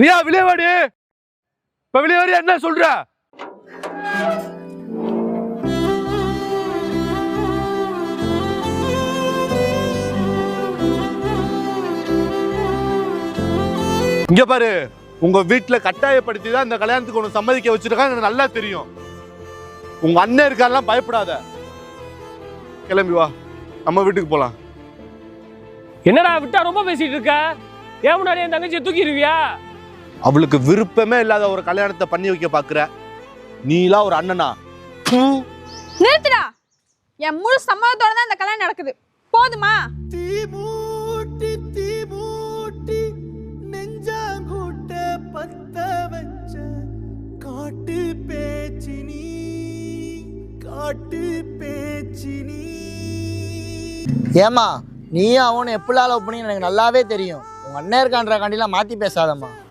ரியா வெளியே வாடி. இப்ப வெளியே வாடி, என்ன சொல்ற? இங்க பாரு, உங்க வீட்டுல கட்டாயப்படுத்தி தான் இந்த கல்யாணத்துக்கு ஒண்ணு சம்மதிக்க வச்சிருக்காங்க, எனக்கு நல்லா தெரியும். உங்க அண்ணன் இருக்காரெல்லாம் பயப்படாத. கிளம்பி வா, நம்ம வீட்டுக்கு போலாம். என்னடா விட்டா ரொம்ப பேசிட்டு இருக்க? ஏன் முன்னாடி என் தங்கச்சியை தூக்கிடுவியா? அவளுக்கு விருப்பமே இல்லாத ஒரு கல்யாணத்தை பண்ணி வைக்க பாக்குற நீலாம் ஒரு அண்ணனா? நிறுத்துடா. என் முழு சம்மதத்தோட தான் இந்த கல்யாணம் நடக்குது. போதுமா? தீமூட்டி நெஞ்சாங்கூட்ட பத்த வச்ச காட்டு பேச்சினி. ஏமா நீயும் அவனு எப்படிலாம் லவ் பண்ணி எனக்கு நல்லாவே தெரியும். உங்க அண்ணன் இருக்கான்ற காண்டிலாம் மாத்தி பேசாதம்மா.